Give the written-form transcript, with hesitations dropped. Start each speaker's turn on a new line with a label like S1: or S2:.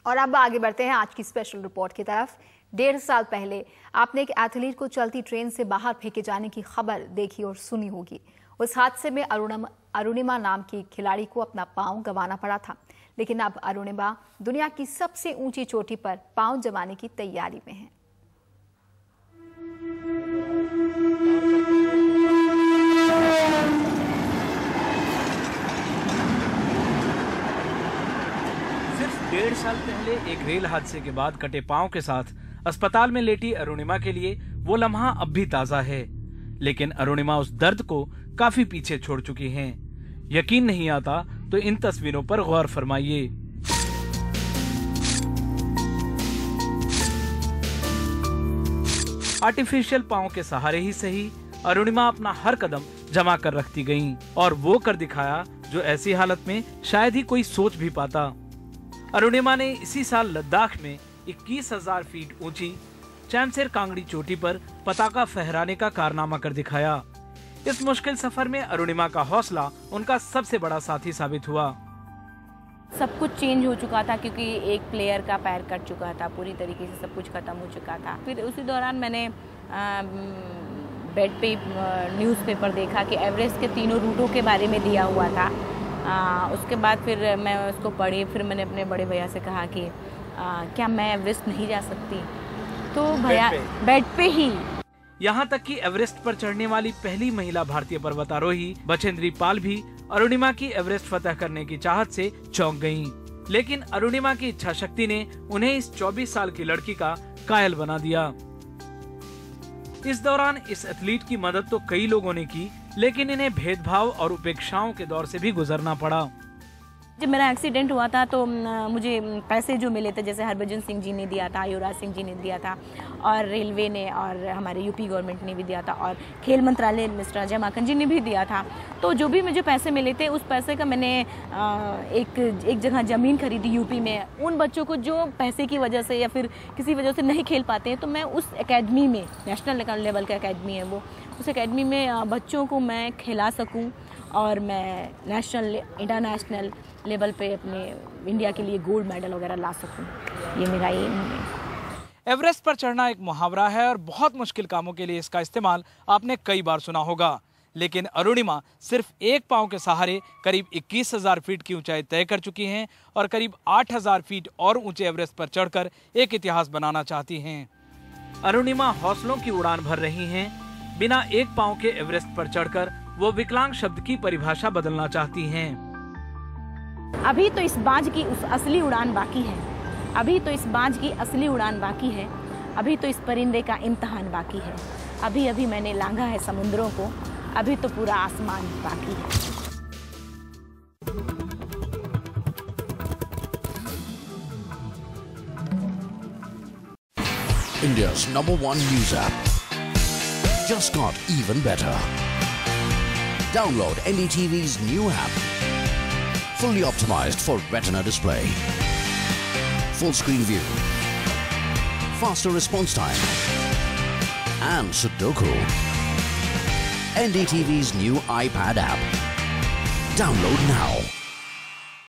S1: और अब आगे बढ़ते हैं आज की स्पेशल रिपोर्ट की तरफ। 1.5 साल पहले आपने एक एथलीट को चलती ट्रेन से बाहर फेंके जाने की खबर देखी और सुनी होगी। उस हादसे में अरुणिमा नाम की खिलाड़ी को अपना पांव गंवाना पड़ा था, लेकिन अब अरुणिमा दुनिया की सबसे ऊंची चोटी पर पांव जमाने की तैयारी में है।
S2: सिर्फ 1.5 साल पहले एक रेल हादसे के बाद कटे पांव के साथ अस्पताल में लेटी अरुणिमा के लिए वो लम्हा अब भी ताजा है, लेकिन अरुणिमा उस दर्द को काफी पीछे छोड़ चुकी हैं। यकीन नहीं आता तो इन तस्वीरों पर गौर फरमाइए। आर्टिफिशियल पांव के सहारे ही सही, अरुणिमा अपना हर कदम जमा कर रखती गईं और वो कर दिखाया जो ऐसी हालत में शायद ही कोई सोच भी पाता। अरुणिमा ने इसी साल लद्दाख में 21,000 फीट ऊंची चैमसेर कांगड़ी चोटी पर पताका फहराने का कारनामा कर दिखाया। इस मुश्किल सफर में अरुणिमा का हौसला उनका सबसे बड़ा साथी साबित हुआ।
S3: सब कुछ चेंज हो चुका था क्योंकि एक प्लेयर का पैर कट चुका था, पूरी तरीके से सब कुछ खत्म हो चुका था। फिर उसी दौरान मैंने बेड पे न्यूज़पेपर देखा कि एवरेस्ट के 3 रूटों के बारे में दिया हुआ था। उसके बाद फिर मैं उसको पढ़ी, फिर मैंने अपने बड़े भैया से कहा कि क्या मैं एवरेस्ट नहीं जा सकती, तो भैया बेड पे ही।
S2: यहाँ तक कि एवरेस्ट पर चढ़ने वाली पहली महिला भारतीय पर्वतारोही बछेंद्री पाल भी अरुणिमा की एवरेस्ट फतह करने की चाहत से चौंक गईं। लेकिन अरुणिमा की इच्छा शक्ति ने उन्हें इस 24 साल की लड़की का कायल बना दिया। इस दौरान इस एथलीट की मदद तो कई लोगों ने की, लेकिन इन्हें भेदभाव और उपेक्षाओं के दौर से भी गुजरना पड़ा।
S3: जब मेरा एक्सीडेंट हुआ था तो मुझे पैसे जो मिले थे, जैसे हरभजन सिंह जी ने दिया था, युवराज सिंह जी ने दिया था, और रेलवे ने और हमारे यूपी गवर्नमेंट ने भी दिया था, और खेल मंत्रालय मिस्टर अजय माकन जी ने भी दिया था। तो जो भी मुझे पैसे मिले थे उस पैसे का मैंने एक जगह ज़मीन खरीदी यूपी में। उन बच्चों को जो पैसे की वजह से या फिर किसी वजह से नहीं खेल पाते हैं, तो मैं उस एकेडमी में, नेशनल लेवल का एकेडमी है वो, उस एकेडमी में बच्चों को मैं खिला सकूँ और मैं नेशनल इंटरनेशनल लेवल पे अपने इंडिया के लिए गोल्ड मेडल वगैरह ला सकूं। ये मेरा एम है।
S2: एवरेस्ट पर चढ़ना एक मुहावरा है और बहुत मुश्किल कामों के लिए इसका इस्तेमाल आपने कई बार सुना होगा, लेकिन अरुणिमा सिर्फ एक पांव के सहारे करीब 21,000 फीट की ऊंचाई तय कर चुकी हैं और करीब 8,000 फीट और ऊंचे एवरेस्ट पर चढ़कर एक इतिहास बनाना चाहती हैं। अरुणिमा हौसलों की उड़ान भर रही हैं। बिना एक पांव के एवरेस्ट पर चढ़कर वो विकलांग शब्द की परिभाषा बदलना चाहती हैं।
S3: अभी तो इस बाज की उस असली उड़ान बाकी है, अभी तो इस बाज की असली उड़ान बाकी है, अभी तो इस परिंदे का इम्तहान बाकी है। अभी अभी मैंने लांघा है समुद्रों को, अभी तो पूरा आसमान बाकी है।
S4: India's #1 news app just got even better. Download NDTV's new app. Fully optimized for retina display. Full screen view. Faster response time. And Sudoku. NDTV's new iPad app. Download now.